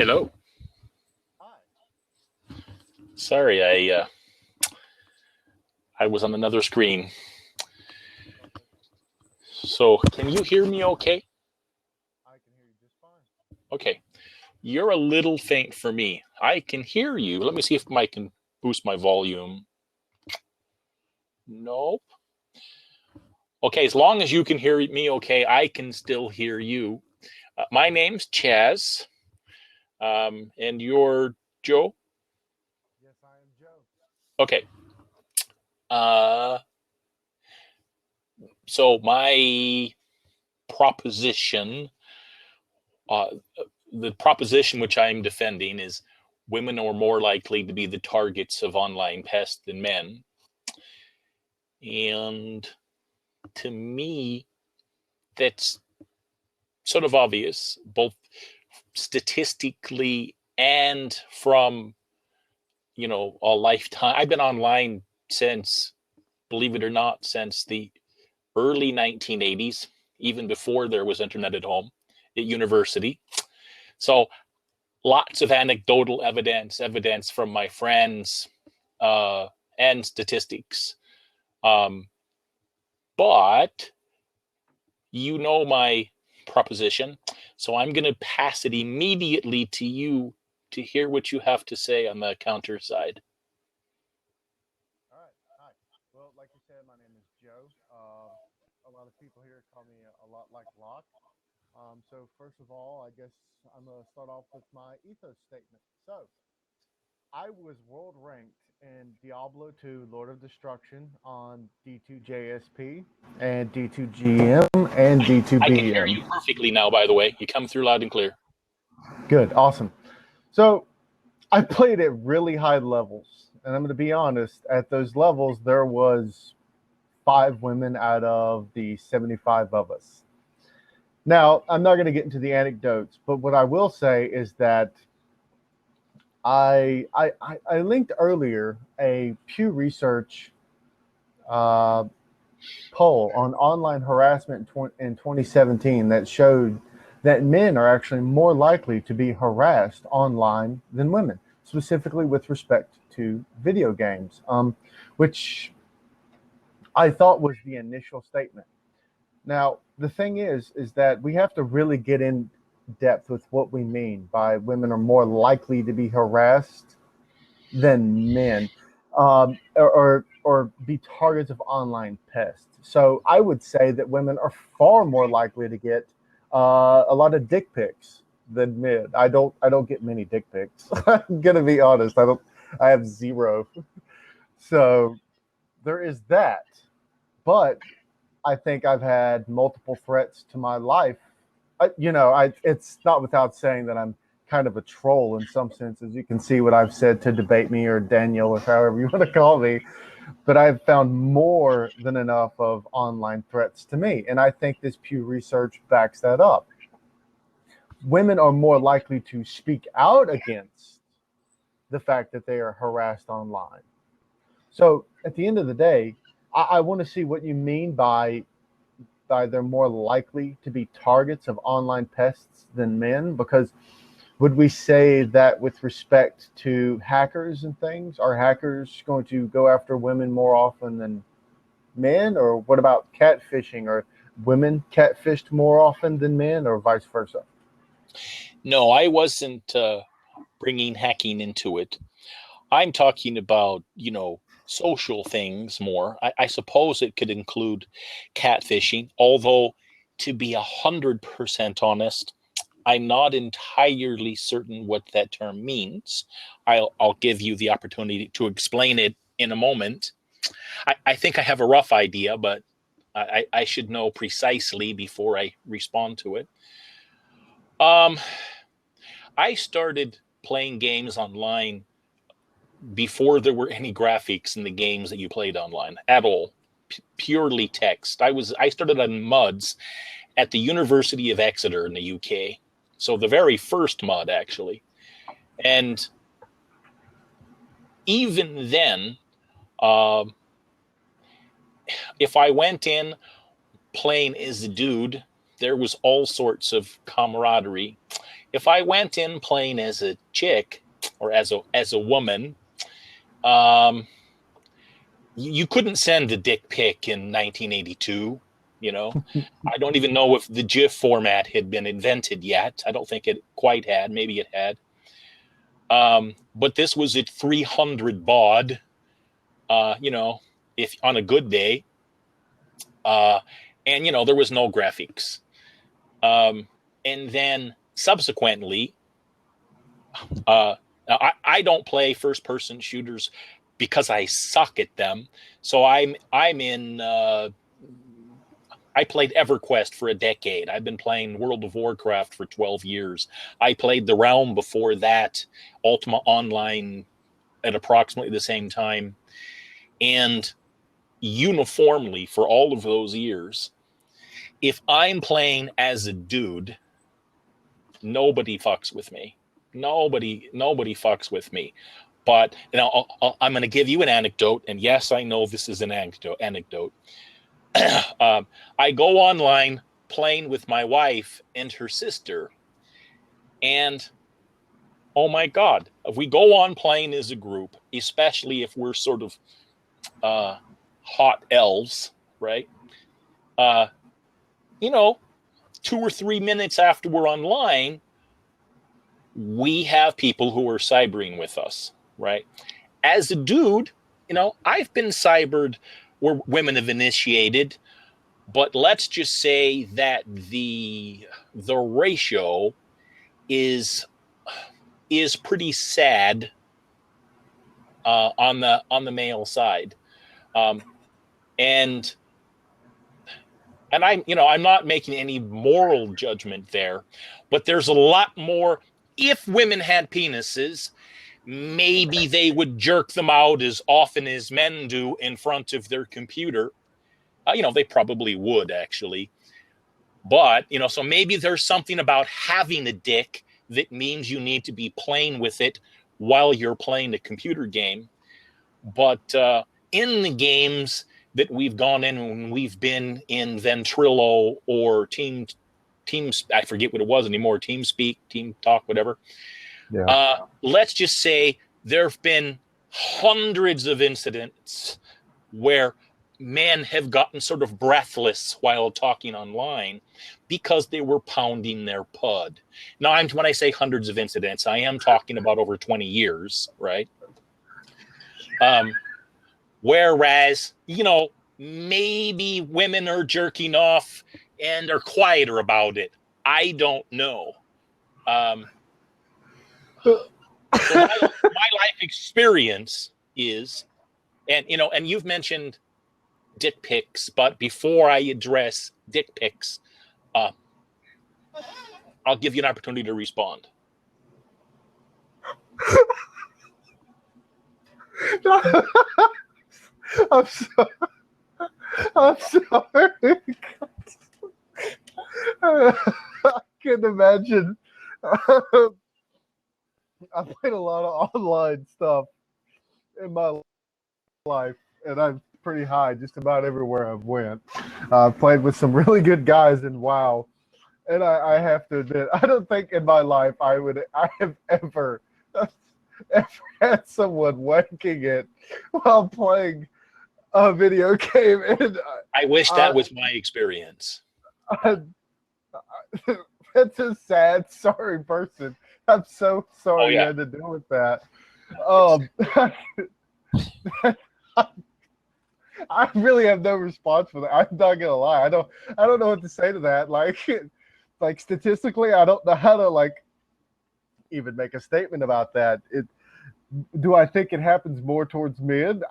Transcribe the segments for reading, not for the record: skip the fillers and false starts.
Hello. Hi. Sorry, I was on another screen. Okay. So, can you hear me okay? I can hear you just fine. Okay. You're a little faint for me. I can hear you. Let me see if I can boost my volume. Nope. Okay, as long as you can hear me okay, I can still hear you. My name's Chaz, and you're Joe. Yes, I am Joe. Okay. Uh, so my proposition, uh, the proposition which I am defending is women are more likely to be the targets of online pests than men. And to me, that's sort of obvious, both statistically and from, a lifetime. I've been online since, believe it or not, since the early 1980s, even before there was internet at home, at university. So lots of anecdotal evidence from my friends, and statistics. Um, but my proposition, so I'm going to pass it immediately to you to hear what you have to say on the counter side. All right. Hi. Well, like you said, my name is Joe. A lot of people here call me a lot like Locke. So first of all, I guess I'm gonna start off with my ethos statement. So I was world ranked in Diablo 2 Lord of Destruction on D2JSP and D2GM and I can hear D2BM. you perfectly now, by the way. You come through loud and clear. Good, awesome. So I played at really high levels, and I'm going to be honest. At those levels, there was five women out of the 75 of us. Now, I'm not going to get into the anecdotes, but what I will say is that I linked earlier a Pew Research uh, poll on online harassment in 2017 that showed that men are actually more likely to be harassed online than women, specifically with respect to video games, which I thought was the initial statement. Now, the thing is that we have to really get in depth with what we mean by women are more likely to be harassed than men, or be targets of online pests. So I would say that women are far more likely to get a lot of dick pics than men. I don't get many dick pics. I'm gonna be honest. I don't. I have zero. So there is that. But I think I've had multiple threats to my life. It's not without saying that I'm kind of a troll in some senses. You can see what I've said to debate me or Daniel or however you want to call me. But I've found more than enough of online threats to me. And I think this Pew Research backs that up. Women are more likely to speak out against the fact that they are harassed online. So at the end of the day, I want to see what you mean by they're more likely to be targets of online pests than men, because would we say that with respect to hackers and things, are hackers going to go after women more often than men? Or what about catfishing? Are women catfished more often than men, or vice versa? No, I wasn't bringing hacking into it. I'm talking about, social things more. I suppose it could include catfishing, although to be 100% honest, I'm not entirely certain what that term means. I'll give you the opportunity to explain it in a moment. I think I have a rough idea, but I should know precisely before I respond to it. Um, I started playing games online before there were any graphics in the games that you played online at all. Purely text. I started on MUDs at the University of Exeter in the UK. So the very first MUD actually. And even then, uh, if I went in playing as a dude, there was all sorts of camaraderie. if I went in playing as a chick or as a woman, um, you couldn't send a dick pic in 1982. You know, I don't even know if the GIF format had been invented yet. I don't think it quite had. Maybe it had. But this was at 300 baud. You know, if on a good day, and there was no graphics. And then subsequently, I don't play first person shooters because I suck at them. So I'm in. I played EverQuest for a decade. I've been playing World of Warcraft for 12 years. I played The Realm before that, Ultima Online at approximately the same time. And uniformly for all of those years, if I'm playing as a dude, nobody fucks with me. Nobody fucks with me. But I'm going to give you an anecdote, and yes, I know this is an anecdote. I go online playing with my wife and her sister, and oh my God, if we go on playing as a group, especially if we're sort of hot elves, right? 2 or 3 minutes after we're online, we have people who are cybering with us, right? As a dude, I've been cybered where women have initiated, but let's just say that the ratio is pretty sad on the male side, and I'm not making any moral judgment there, but there's a lot more. If women had penises, maybe they would jerk them out as often as men do in front of their computer. They probably would actually. But, so maybe there's something about having a dick that means you need to be playing with it while you're playing a computer game. But in the games that we've gone in when we've been in Ventrilo or Teams, I forget what it was anymore, TeamSpeak, Team Talk, whatever. Yeah. Let's just say there have been hundreds of incidents where men have gotten sort of breathless while talking online because they were pounding their pud. Now, when I say hundreds of incidents, I am talking about over 20 years, right? Whereas, maybe women are jerking off and are quieter about it. I don't know. So my life experience is, and you've mentioned dick pics, but before I address dick pics, I'll give you an opportunity to respond. I'm sorry. I couldn't imagine. I played a lot of online stuff in my life, and I'm pretty high just about everywhere I've went. I've played with some really good guys in WoW, and I have to admit, I don't think in my life I have ever had someone wanking it while playing a video game. And I wish that was my experience. That's a sad, sorry person. I'm so sorry you had to deal with that. I really have no response for that. I'm not gonna lie. I don't know what to say to that. Like statistically, I don't know how to even make a statement about that. Do I think it happens more towards men?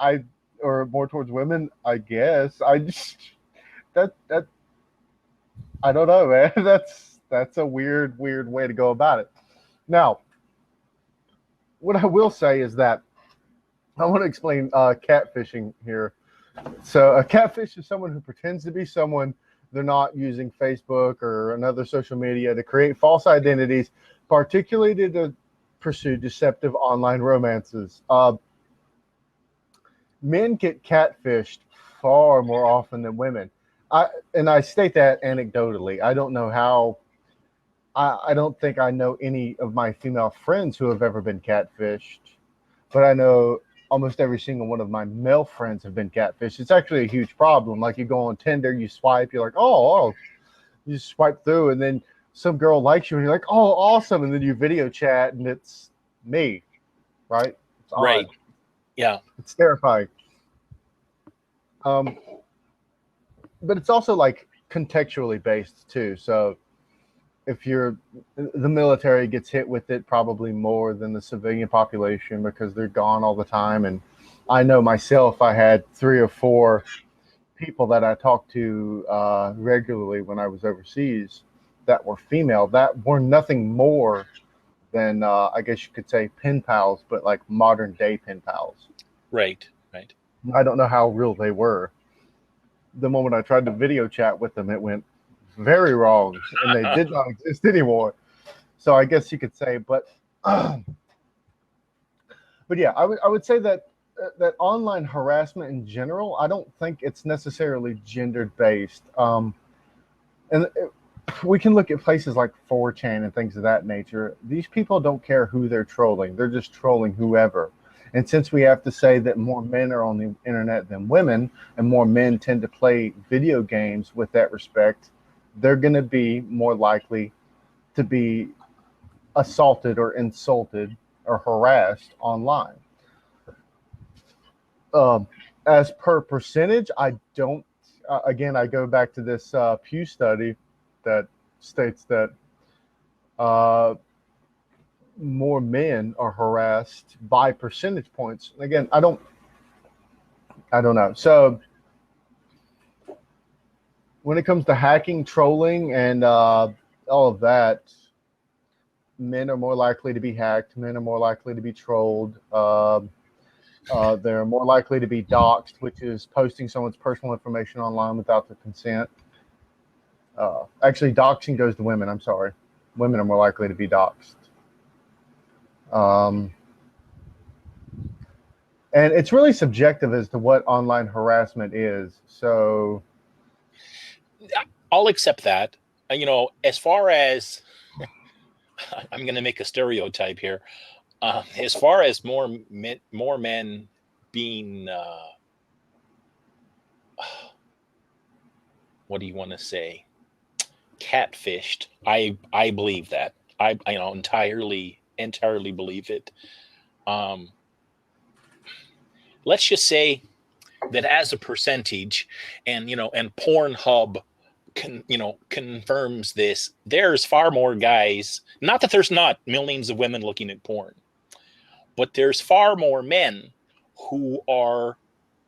Or more towards women? I guess. I just that I don't know, man. That's a weird way to go about it. Now, what I will say is that I want to explain catfishing here. So a catfish is someone who pretends to be someone they're not, using Facebook or another social media to create false identities, particularly to pursue deceptive online romances. Men get catfished far more often than women. I state that anecdotally. I don't know how I don't think I know any of my female friends who have ever been catfished, but I know almost every single one of my male friends have been catfished. It's actually a huge problem. Like you go on Tinder, you swipe, you're like, oh, you swipe through, and then some girl likes you, and you're like, oh, awesome, and then you video chat, and it's me, right? It's Right. odd. Yeah. It's terrifying. Um, but it's also like contextually based too. So if you're the military gets hit with it probably more than the civilian population because they're gone all the time. And I know myself, I had 3 or 4 people that I talked to regularly when I was overseas that were female that were nothing more than I guess you could say pen pals, but like modern day pen pals. Right. Right. I don't know how real they were. The moment I tried to video chat with them, it went very wrong, and they did not exist anymore. So I guess you could say, but yeah, I would say that that online harassment in general, I don't think it's necessarily gendered based. And we can look at places like 4chan and things of that nature. These people don't care who they're trolling; they're just trolling whoever. And since we have to say that more men are on the internet than women, and more men tend to play video games with that respect, they're going to be more likely to be assaulted or insulted or harassed online. Um, as per percentage, I don't. Again, I go back to this Pew study that states that uh, more men are harassed by percentage points. Again, I don't know. So when it comes to hacking, trolling, and all of that, men are more likely to be hacked. Men are more likely to be trolled. They're more likely to be doxxed, which is posting someone's personal information online without their consent. Actually, doxing goes to women. I'm sorry. Women are more likely to be doxxed. Um, and it's really subjective as to what online harassment is. So, I'll accept that. As far as I'm going to make a stereotype here, as far as more men being, what do you want to say, catfished, I believe that. I entirely believe it. Um, let's just say that as a percentage, and Pornhub confirms this. There's far more guys. Not that there's not millions of women looking at porn, but there's far more men who are,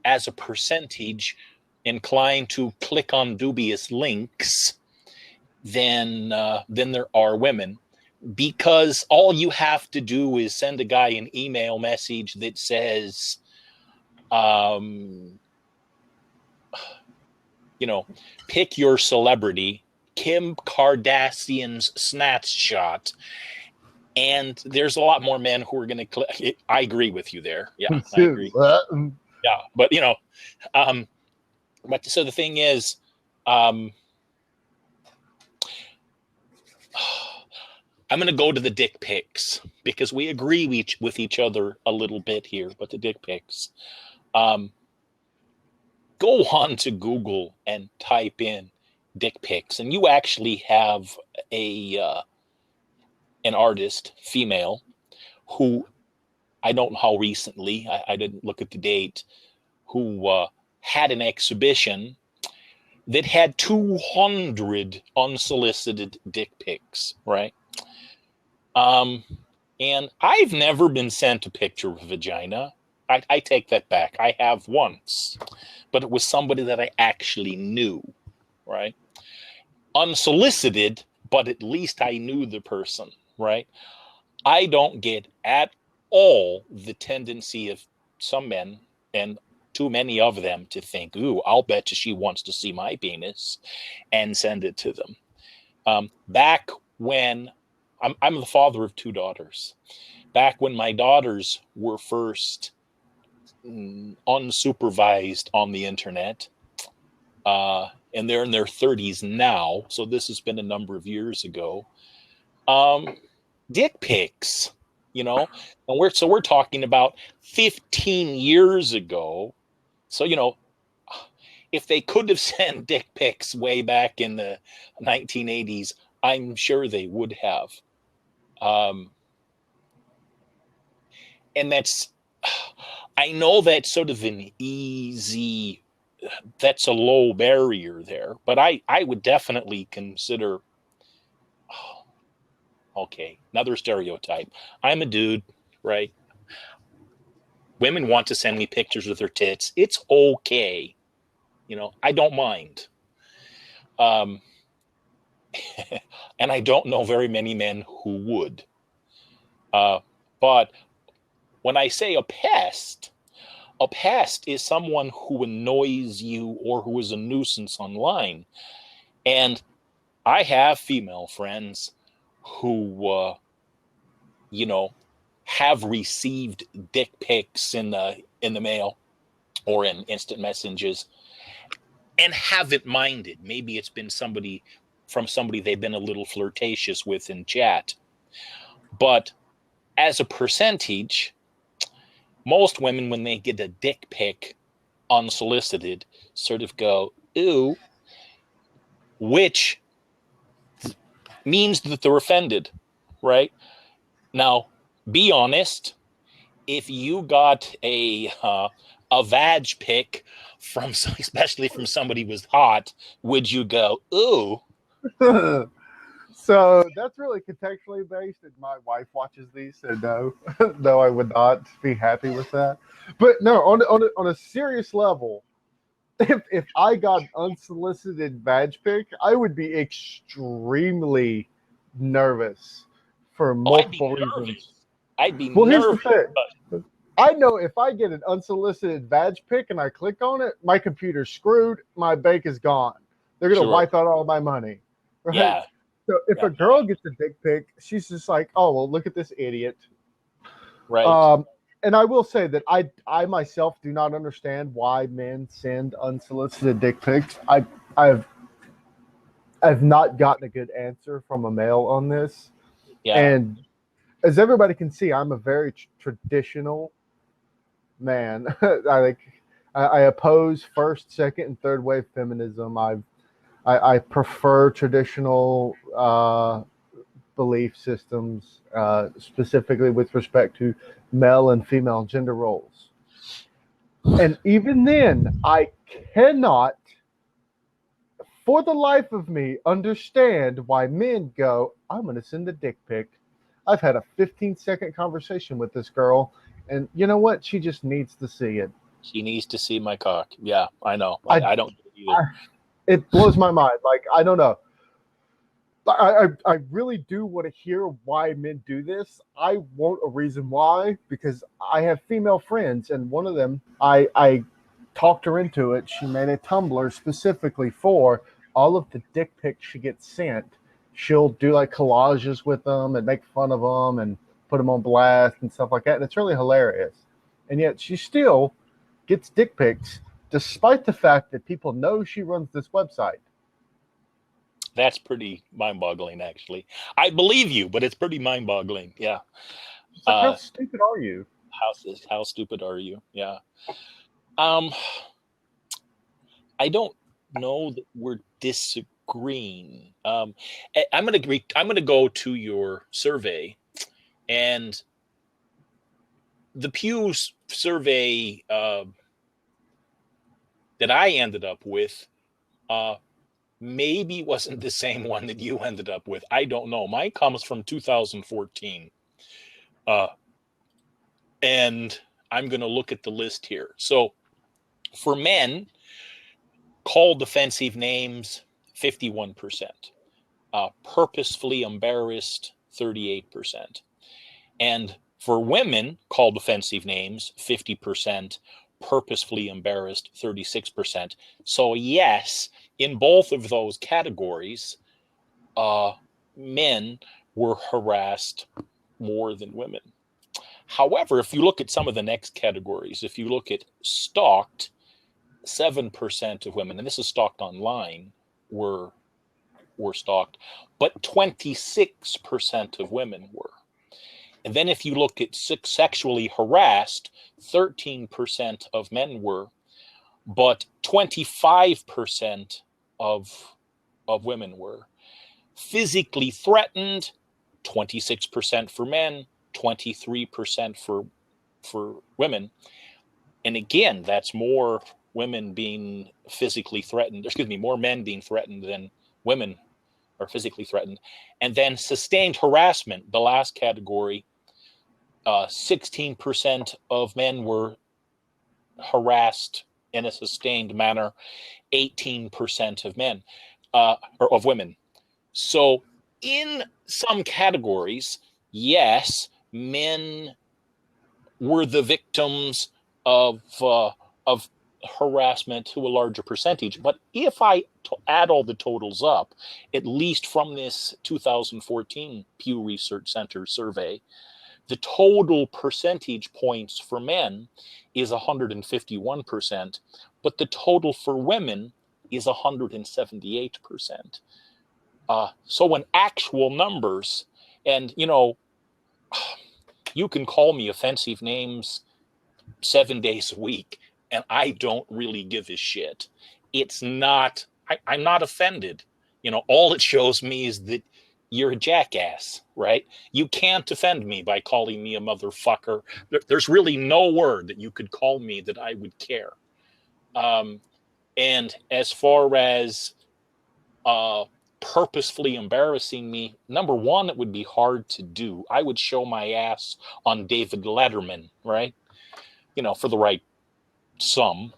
as a percentage, inclined to click on dubious links than there are women, because all you have to do is send a guy an email message that says, um, pick your celebrity, Kim Kardashian's snapshot, and there's a lot more men who are going to click. I agree with you there. Yeah, I agree. Yeah, but um, but so the thing is, um, I'm going to go to the dick pics because we agree with each other a little bit here. But the dick pics, um, go on to Google and type in dick pics, and you actually have a an artist, female, who, I don't know how recently, I didn't look at the date, who had an exhibition that had 200 unsolicited dick pics, right? Um, and I've never been sent a picture of a vagina. I take that back. I have once, but it was somebody that I actually knew, right? Unsolicited, but at least I knew the person, right? I don't get at all the tendency of some men, and too many of them, to think, ooh, I'll bet you she wants to see my penis, and send it to them. Back when I'm the father of 2 daughters, back when my daughters were first unsupervised on the internet, and they're in their 30s now, so this has been a number of years ago. Um, dick pics, and we're talking about 15 years ago. So, if they could have sent dick pics way back in the 1980s, I'm sure they would have. Um, and I know that's sort of an easy, that's a low barrier there, but I would definitely consider, okay, another stereotype. I'm a dude, right? Women want to send me pictures of their tits. It's okay. I don't mind. Um, and I don't know very many men who would. But when I say a pest is someone who annoys you or who is a nuisance online. And I have female friends who, you know, have received dick pics in the mail or in instant messages and haven't minded. Maybe it's been somebody they've been a little flirtatious with in chat. But as a percentage, most women, when they get a dick pic unsolicited, sort of go, ooh, which means that they're offended, right? Now, be honest. If you got a vag pic from, especially from somebody who's hot, would you go, ooh? So that's really contextually based, and my wife watches these, so no, no, I would not be happy with that. But no, on a serious level, if I got unsolicited badge pick, I would be extremely nervous for Oh, I'd be multiple reasons. nervous. I'd be Well, here's the nervous. thing. I know if I get an unsolicited badge pick and I click on it, my computer's screwed. My bank is gone. They're gonna Sure. wipe out all my money, right? Yeah. So if Yeah. a girl gets a dick pic, she's just like, "Oh well, look at this idiot." Right. Um, and I will say that I myself do not understand why men send unsolicited dick pics. I've I've not gotten a good answer from a male on this. Yeah. And as everybody can see, I'm a very traditional man. I oppose first, second, and third wave feminism. I prefer traditional belief systems, specifically with respect to male and female gender roles. And even then, I cannot, for the life of me, understand why men go, I'm going to send a dick pic. I've had a 15-second conversation with this girl, and you know what? She just needs to see it. She needs to see my cock. Yeah, I know. I, I don't get it either. I it blows my mind. Like, I don't know. I really do want to hear why men do this. I want a reason why, because I have female friends, and one of them, I talked her into it. She made a Tumblr specifically for all of the dick pics she gets sent. She'll do like collages with them and make fun of them and put them on blast and stuff like that. And it's really hilarious. And yet she still gets dick pics despite the fact that people know she runs this website. That's pretty mind-boggling, actually. I believe you, but it's pretty mind-boggling. Yeah. It's like, how stupid are you? How stupid are you? Yeah. Um, I don't know that we're disagreeing. I'm gonna go to your survey, and the Pew survey that I ended up with maybe wasn't the same one that you ended up with. I don't know. Mine comes from 2014. Uh, and I'm going to look at the list here. So for men, called offensive names, 51%. Purposefully embarrassed, 38%. And for women, called offensive names, 50%. Purposefully embarrassed, 36%. So yes, in both of those categories, men were harassed more than women. However, if you look at some of the next categories, if you look at stalked, 7% of women, and this is stalked online, were were stalked, but 26% of women were. And then if you look at sexually harassed, 13% of men were, but 25% of women were. Physically threatened, 26% for men, 23% for women. And again, that's more women being physically threatened, more men being threatened than women are physically threatened. And then sustained harassment, the last category, 16% of men were harassed in a sustained manner, 18% of men, or of women. So in some categories, yes, men were the victims of harassment to a larger percentage. But if I add all the totals up, at least from this 2014 Pew Research Center survey, the total percentage points for men is 151%, but the total for women is 178%. So in actual numbers, and you can call me offensive names 7 days a week, and I don't really give a shit. It's not, I'm not offended. All it shows me is that you're a jackass, right? You can't offend me by calling me a motherfucker. There's really no word that you could call me that I would care. And as far as purposefully embarrassing me, number one, it would be hard to do. I would show my ass on David Letterman, right? For the right sum.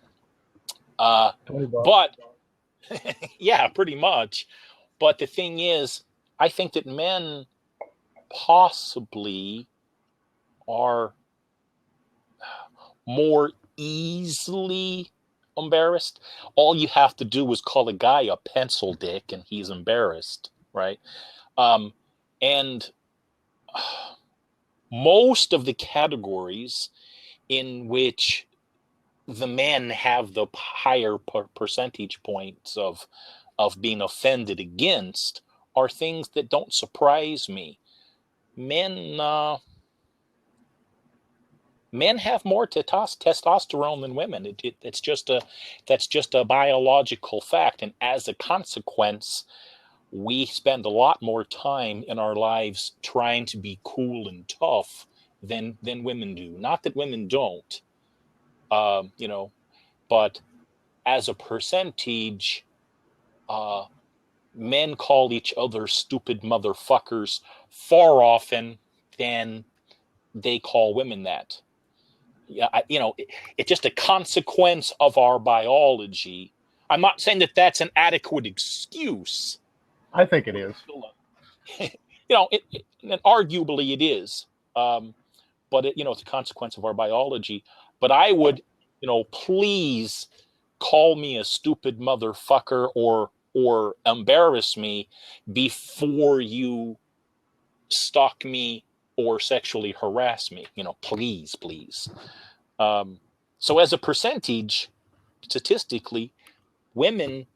But yeah, pretty much. But the thing is, I think that men possibly are more easily embarrassed. All you have to do is call a guy a pencil dick and he's embarrassed, right? And most of the categories in which the men have the higher percentage points of being offended are things that don't surprise me. Men have more testosterone than women. That's just a biological fact, and as a consequence, we spend a lot more time in our lives trying to be cool and tough than women do. Not that women don't, but as a percentage, men call each other stupid motherfuckers far often than they call women that. Yeah, it's just a consequence of our biology. I'm not saying that that's an adequate excuse. I think it is. And arguably it is. But it's a consequence of our biology. But I would, please call me a stupid motherfucker or embarrass me before you stalk me or sexually harass me. Please. So as a percentage, statistically, women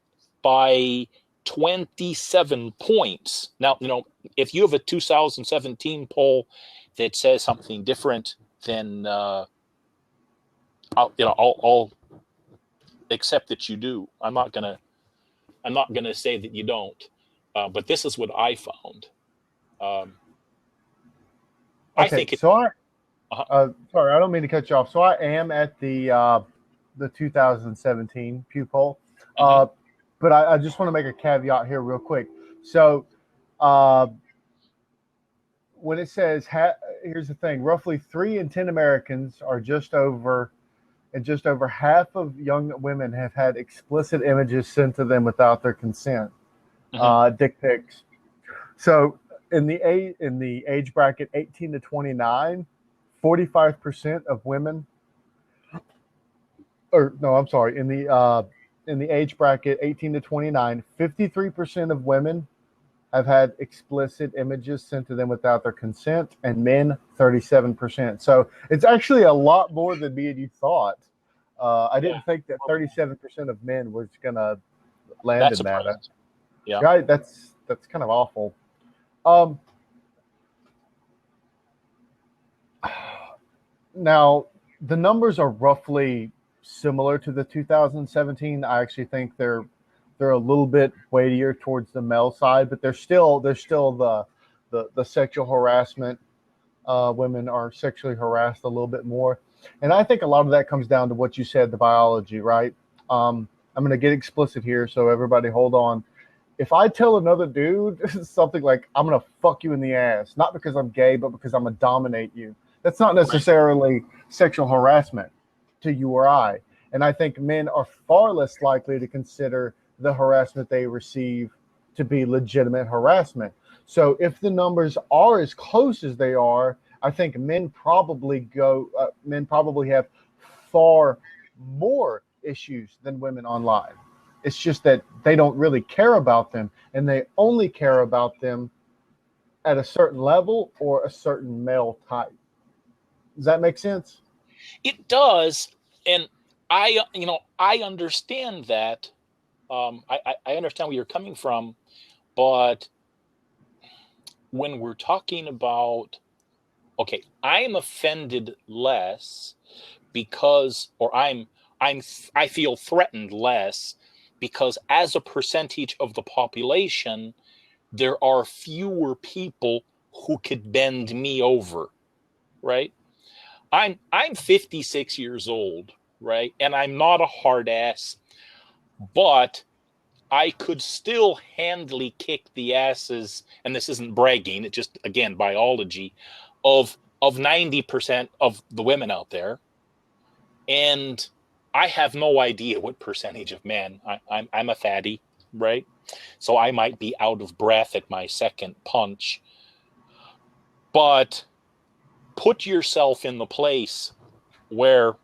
by 27 points. Now, if you have a 2017 poll that says something different, then I'll accept that you do. I'm not gonna say that you don't. But this is what I found. I think sorry, I don't mean to cut you off. So I am at the 2017 Pew poll, but I just want to make a caveat here real quick. So when it says, here's the thing, roughly 3 in 10 Americans are just over half of young women have had explicit images sent to them without their consent, dick pics. So in the age bracket 18 to 29, 45% of women, or no, I'm sorry, in the age bracket 18 to 29, 53% of women have had explicit images sent to them without their consent, and men 37%. So it's actually a lot more than me and you thought. I didn't think that 37% of men was gonna land in that. Yeah, right. That's that's kind of awful. Um, Now, the numbers are roughly similar to the 2017. I actually think they're a little bit weightier towards the male side, but there's still the sexual harassment. Women are sexually harassed a little bit more, and I think a lot of that comes down to what you said, the biology, right? I'm going to get explicit here, so everybody hold on. If I tell another dude something like "I'm gonna fuck you in the ass," not because I'm gay, but because I'm gonna dominate you, that's not Right. necessarily sexual harassment to you or I. And I think men are far less likely to consider the harassment they receive to be legitimate harassment. So if the numbers are as close as they are, I think men probably have far more issues than women online. It's just that they don't really care about them, and they only care about them at a certain level or a certain male type. Does that make sense? It does, and I understand that. I understand where you're coming from, but when we're talking about, okay, I am offended less because, or I feel threatened less because as a percentage of the population, there are fewer people who could bend me over, right? I'm 56 years old, right? And I'm not a hard ass, but I could still handily kick the asses, and this isn't bragging, it's just again biology, of 90% of the women out there. And I have no idea what percentage of men. I'm a fatty, right? So I might be out of breath at my second punch. But put yourself in the place where,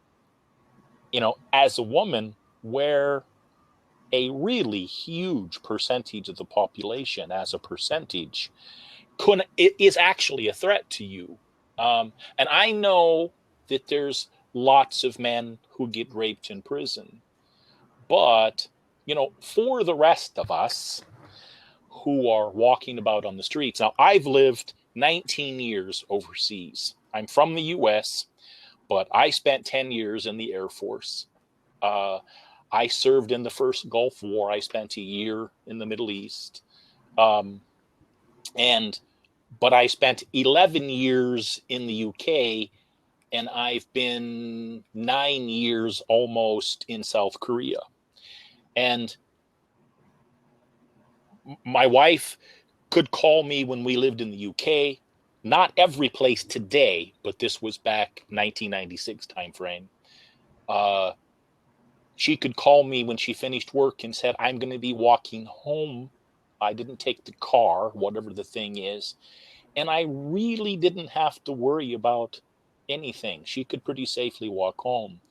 as a woman, where a really huge percentage of the population, as a percentage, it is actually a threat to you. And I know that there's lots of men who get raped in prison, but for the rest of us who are walking about on the streets, now I've lived 19 years overseas. I'm from the U.S., but I spent 10 years in the Air Force. Uh, I served in the first Gulf War. I spent a year in the Middle East. Um, and but I spent 11 years in the UK, and I've been 9 years almost in South Korea. And my wife could call me when we lived in the UK. Not every place today, but this was back 1996 timeframe. Uh, she could call me when she finished work and said, "I'm going to be walking home. I didn't take the car, whatever the thing is." And I really didn't have to worry about anything. She could pretty safely walk home.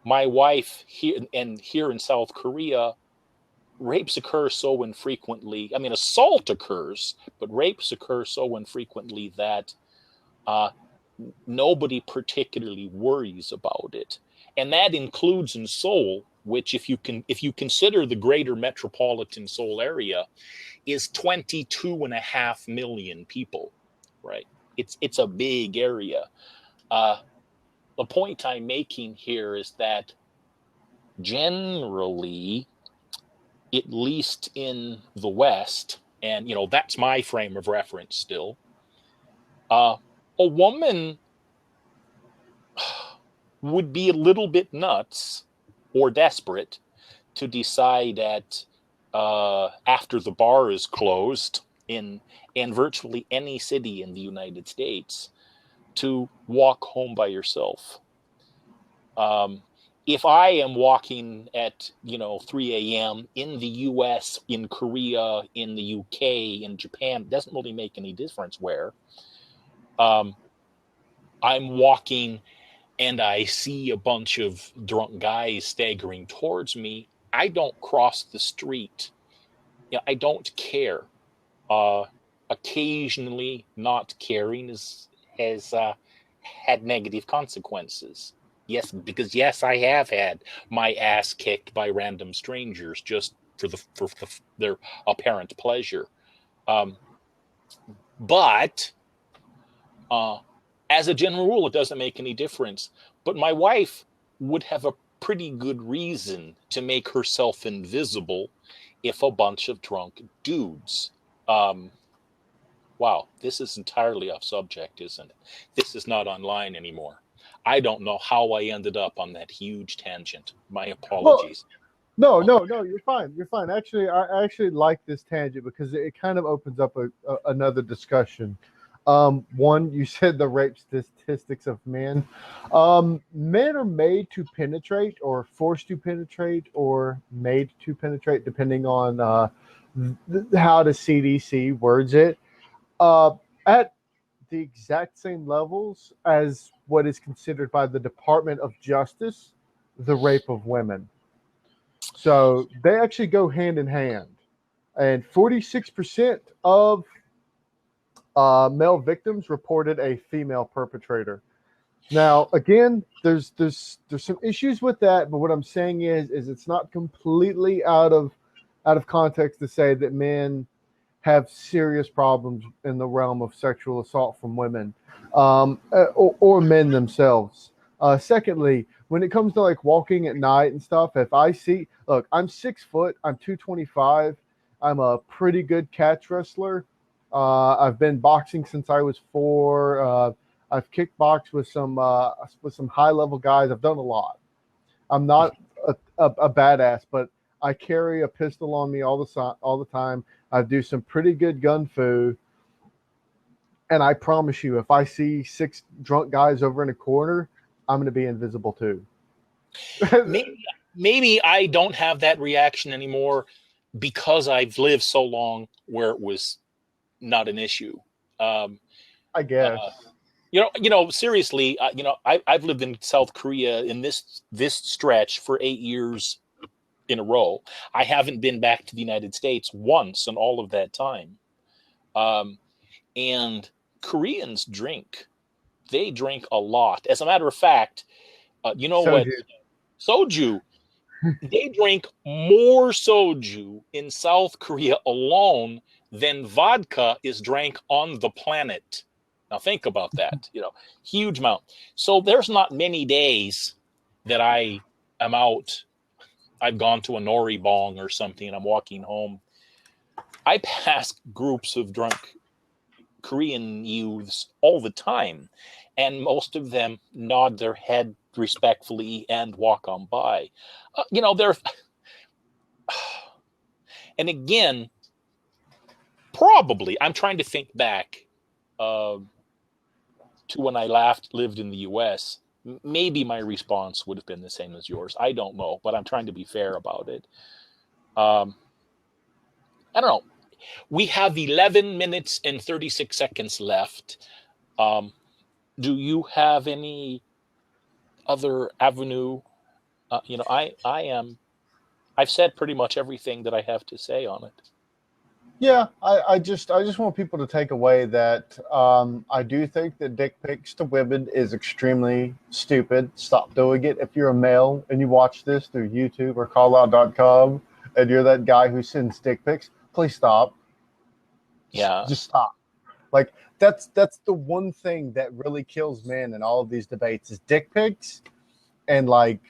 My wife here in South Korea, rapes occur so infrequently. I mean, assault occurs, but rapes occur so infrequently that uh, nobody particularly worries about it. And that includes in Seoul, which if you consider the greater metropolitan Seoul area, is 22.5 million people, right? It's a big area. Uh, the point I'm making here is that generally, at least in the West, and that's my frame of reference still, uh, a woman would be a little bit nuts or desperate to decide at after the bar is closed in virtually any city in the United States to walk home by yourself. Um, if I am walking at 3 a.m. in the U.S., in Korea, in the UK, in Japan, it doesn't really make any difference where. Um, I'm walking and I see a bunch of drunk guys staggering towards me. I don't cross the street. I don't care. Uh, Occasionally, not caring has had negative consequences. Yes, because yes, I have had my ass kicked by random strangers just for their apparent pleasure. Um, but as a general rule, it doesn't make any difference. But my wife would have a pretty good reason to make herself invisible if a bunch of drunk dudes. Um, wow, this is entirely off subject, isn't it? This is not online anymore. I don't know how I ended up on that huge tangent. My Well, apologies. no, you're fine. You're fine. Actually, I actually like this tangent because it kind of opens up another discussion. One, you said the rape statistics of men. Men are made to penetrate, or forced to penetrate, or made to penetrate, depending on how the CDC words it. Uh, at the exact same levels as what is considered by the Department of Justice the rape of women. So they actually go hand in hand. And 46% of male victims reported a female perpetrator. Now, again, there's some issues with that, but what I'm saying is it's not completely out of context to say that men have serious problems in the realm of sexual assault from women, or men themselves. Secondly, when it comes to like walking at night and stuff, if I see, look, I'm 6 foot, I'm 225, I'm a pretty good catch wrestler. I've been boxing since I was 4. I've kickboxed with some high level guys. I've done a lot. I'm not a badass, but I carry a pistol on me all the time. I do some pretty good gun fu, and I promise you, if I see 6 drunk guys over in a corner, I'm going to be invisible too. Maybe I don't have that reaction anymore because I've lived so long where it was not an issue. Um, I guess. Seriously, I've lived in South Korea in this stretch for 8 years in a row. I haven't been back to the United States once in all of that time. Um, and Koreans drink. They drink a lot. As a matter of fact, you know what? Soju. Soju. They drink more soju in South Korea alone than vodka is drank on the planet. Now think about that. Huge amount. So there's not many days that I am out. I've gone to a nori bong or something and I'm walking home. I pass groups of drunk Korean youths all the time, and most of them nod their head respectfully and walk on by. They're, and again, probably, I'm trying to think back to when I last lived in the US. Maybe my response would have been the same as yours. I don't know, but I'm trying to be fair about it. I don't know. We have 11 minutes and 36 seconds left. Do you have any other avenue? I've said pretty much everything that I have to say on it. Yeah, I just want people to take away that I do think that dick pics to women is extremely stupid. Stop doing it. If you're a male and you watch this through YouTube or callout.com and you're that guy who sends dick pics, please stop. Yeah. Just stop. Like that's the one thing that really kills men in all of these debates is dick pics and like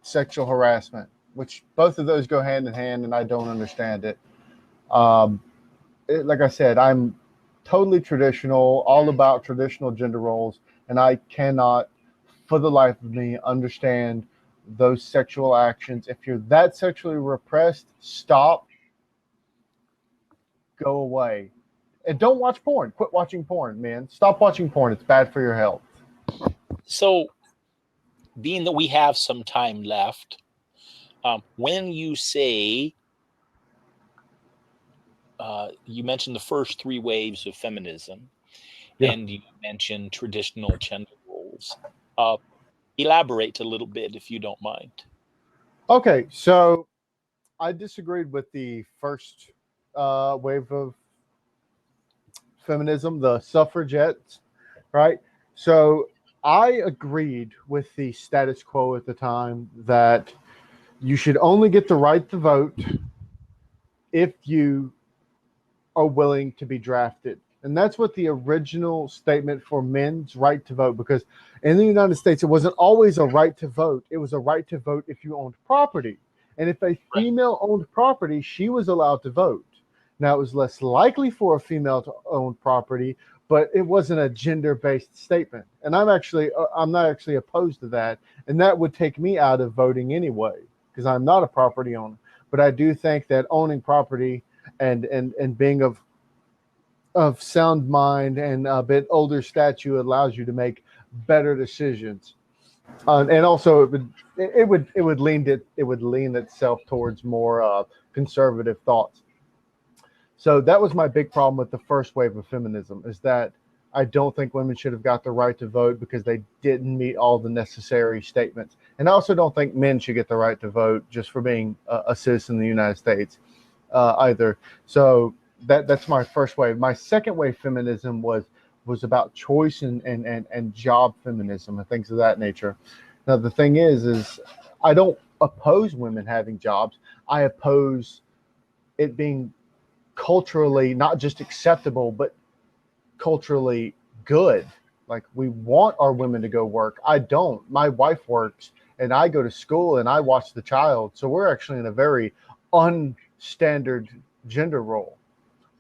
sexual harassment, which both of those go hand in hand, and I don't understand it. Like I said, I'm totally traditional, all about traditional gender roles, and I cannot, for the life of me, understand those sexual actions. If you're that sexually repressed, stop, go away. And don't watch porn. Quit watching porn, man. Stop watching porn. It's bad for your health. So, being that we have some time left, when you say, you mentioned the first 3 waves of feminism, Yeah. and you mentioned traditional gender roles. Elaborate a little bit, if you don't mind. Okay, so I disagreed with the first wave of feminism, the suffragettes, right? So I agreed with the status quo at the time that you should only get the right to vote if you are willing to be drafted. And that's what the original statement for men's right to vote, because in the United States, it wasn't always a right to vote. It was a right to vote if you owned property. And if a Right. female owned property, she was allowed to vote. Now, it was less likely for a female to own property, but it wasn't a gender-based statement. And I'm not actually opposed to that. And that would take me out of voting anyway, because I'm not a property owner. But I do think that owning property and being of sound mind and a bit older stature allows you to make better decisions. And also, it would lean itself towards more conservative thoughts. So that was my big problem with the first wave of feminism, is that I don't think women should have got the right to vote because they didn't meet all the necessary statements. And I also don't think men should get the right to vote just for being a citizen of the United States either. So that's my first wave. My second wave feminism was about choice and job feminism and things of that nature. Now the thing is I don't oppose women having jobs. I oppose it being culturally not just acceptable, but culturally good. Like, we want our women to go work. I don't. My wife works and I go to school and I watch the child. So we're actually in a very unstandard gender role.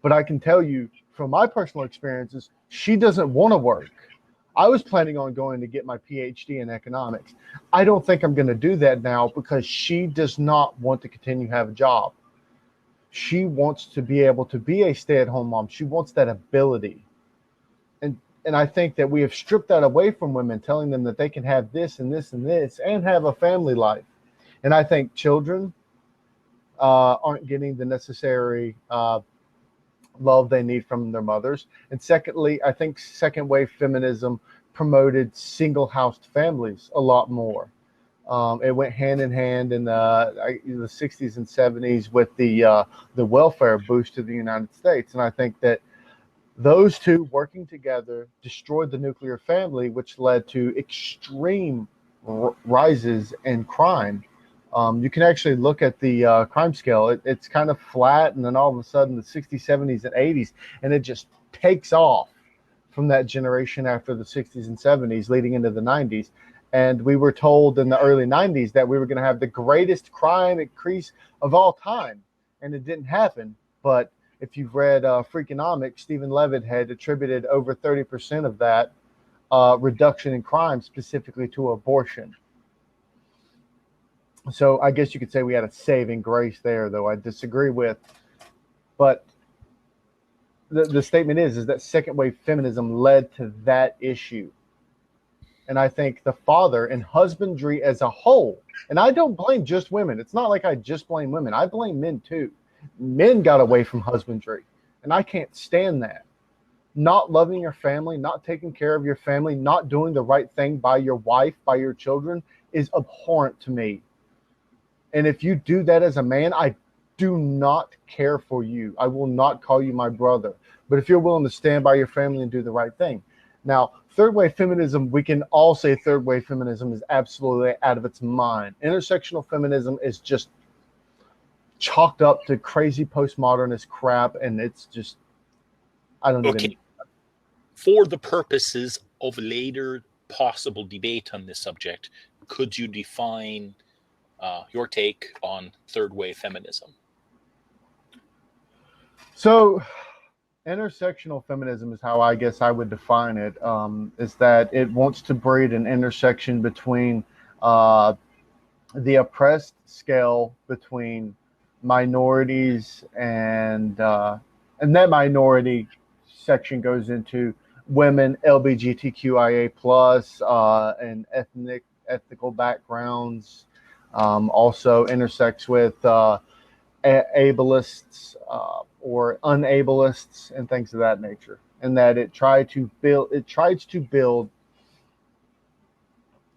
But I can tell you from my personal experiences, she doesn't want to work. I was planning on going to get my PhD in economics. I don't think I'm going to do that now because she does not want to continue to have a job. She wants to be able to be a stay-at-home mom. She wants that ability. And I think that we have stripped that away from women, telling them that they can have this and this and this and have a family life. And I think children aren't getting the necessary love they need from their mothers. And secondly, I think second wave feminism promoted single housed families a lot more. It went hand in hand in the 60s and 70s with the welfare boost to the United States. And I think that those two working together destroyed the nuclear family, which led to extreme rises in crime. You can actually look at the crime scale. It's kind of flat, and then all of a sudden, the 60s, 70s, and 80s, and it just takes off from that generation after the 60s and 70s, leading into the 90s. And we were told in the early 90s that we were going to have the greatest crime increase of all time, and it didn't happen. But if you've read Freakonomics, Stephen Levitt had attributed over 30% of that reduction in crime specifically to abortion. So I guess you could say we had a saving grace there, though I disagree with. But the statement is that second wave feminism led to that issue. And I think the father and husbandry as a whole, and I don't blame just women. It's not like I just blame women. I blame men too. Men got away from husbandry, and I can't stand that. Not loving your family, not taking care of your family, not doing the right thing by your wife, by your children is abhorrent to me. And if you do that as a man, I do not care for you. I will not call you my brother. But if you're willing to stand by your family and do the right thing. Now, third wave feminism, we can all say third wave feminism is absolutely out of its mind. Intersectional feminism is just chalked up to crazy postmodernist crap, and it's just, I don't even. Okay. For the purposes of later possible debate on this subject, could you define your take on third wave feminism? So, intersectional feminism is how I guess I would define it. Is that it wants to breed an intersection between the oppressed scale between minorities and that minority section goes into women, LGBTQIA plus, and ethnical backgrounds. Also intersects with ableists or unableists and things of that nature. And that it tries to build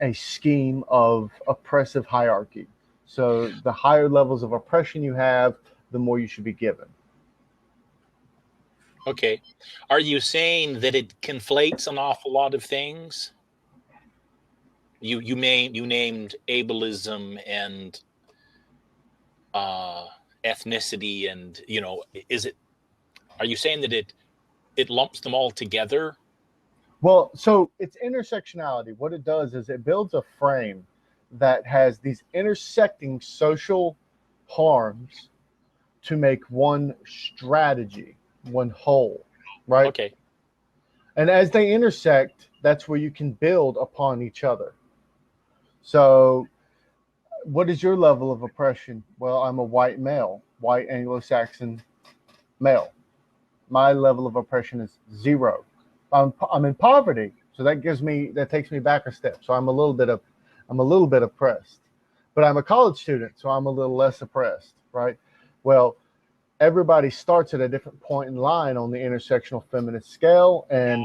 a scheme of oppressive hierarchy. So the higher levels of oppression you have, the more you should be given. Okay. Are you saying that it conflates an awful lot of things? You named ableism and ethnicity, and is it? Are you saying that it lumps them all together? Well, so it's intersectionality. What it does is it builds a frame that has these intersecting social harms to make one strategy, one whole, right? Okay. And as they intersect, that's where you can build upon each other. So, what is your level of oppression? Well, I'm a white male, white Anglo Saxon male. My level of oppression is zero. I'm in poverty, so that takes me back a step. So I'm a little bit oppressed, but I'm a college student, so I'm a little less oppressed, right? Well, everybody starts at a different point in line on the intersectional feminist scale, and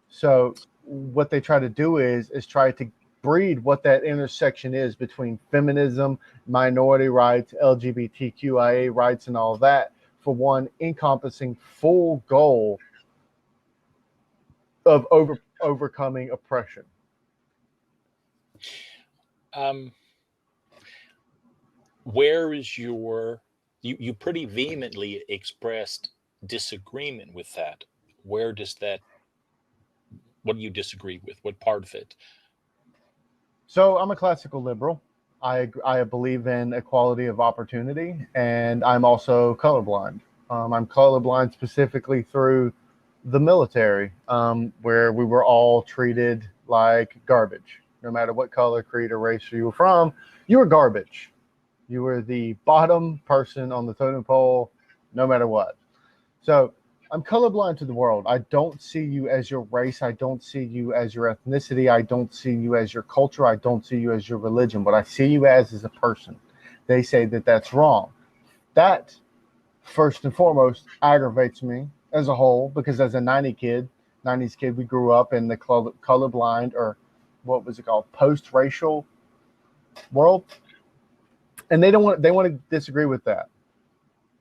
so what they try to do is try to breed what that intersection is between feminism, minority rights, LGBTQIA rights, and all that for one encompassing full goal of overcoming oppression. Um, where is you pretty vehemently expressed disagreement with that. Where does that, what do you disagree with? What part of it? So I'm a classical liberal. I believe in equality of opportunity, and I'm also colorblind. I'm colorblind specifically through the military, where we were all treated like garbage. No matter what color, creed, or race you were from, you were garbage. You were the bottom person on the totem pole, no matter what. So I'm colorblind to the world. I don't see you as your race. I don't see you as your ethnicity. I don't see you as your culture. I don't see you as your religion. What I see you as is a person. They say that that's wrong. That, first and foremost, aggravates me as a whole because as a 90s kid, we grew up in the colorblind, or what was it called, post-racial world, and they want to disagree with that.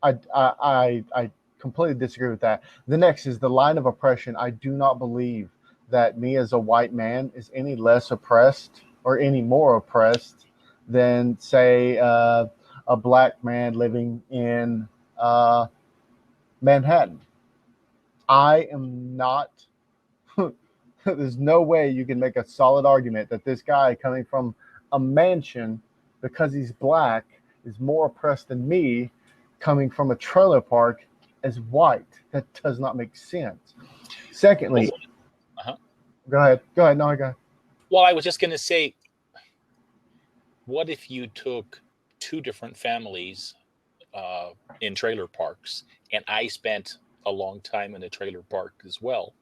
I completely disagree with that. The next is the line of oppression. I do not believe that me as a white man is any less oppressed or any more oppressed than, say, a black man living in Manhattan. I am not. There's no way you can make a solid argument that this guy coming from a mansion because he's black is more oppressed than me coming from a trailer park as white. That does not make sense. Secondly, Uh-huh. go ahead. Go ahead. No, I go. Well, I was just going to say, what if you took two different families in trailer parks, and I spent a long time in a trailer park as well?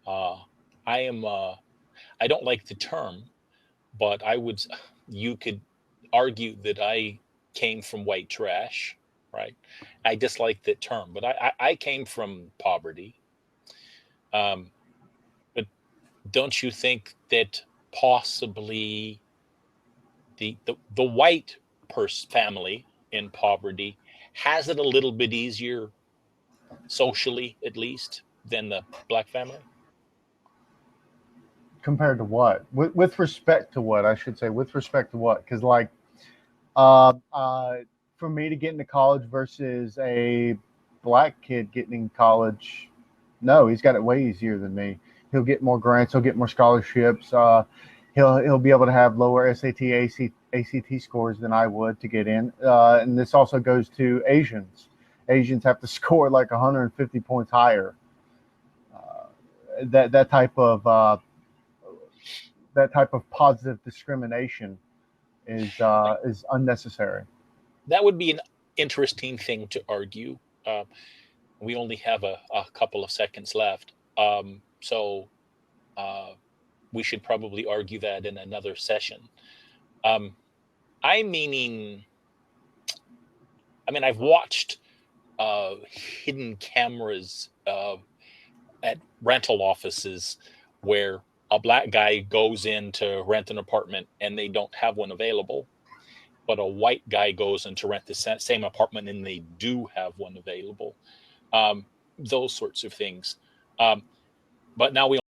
Uh, I am. I don't like the term, but you could argue that I came from white trash, right? I dislike that term, but I came from poverty. Um, but don't you think that possibly the white family in poverty has it a little bit easier socially, at least, than the black family? Compared to what? With respect to what? I should say, with respect to what? Because, like, for me to get into college versus a black kid getting in college, no, he's got it way easier than me. He'll get more grants. He'll get more scholarships. He'll be able to have lower SAT, ACT scores than I would to get in. And this also goes to Asians. Asians have to score like 150 points higher. That that type of positive discrimination is unnecessary. That would be an interesting thing to argue. Uh, we only have a couple of seconds left. So uh, we should probably argue that in another session. Um, I'm meaning, I mean, I've watched hidden cameras at rental offices where a black guy goes in to rent an apartment and they don't have one available, but a white guy goes in to rent the same apartment and they do have one available. Those sorts of things. Um, but now we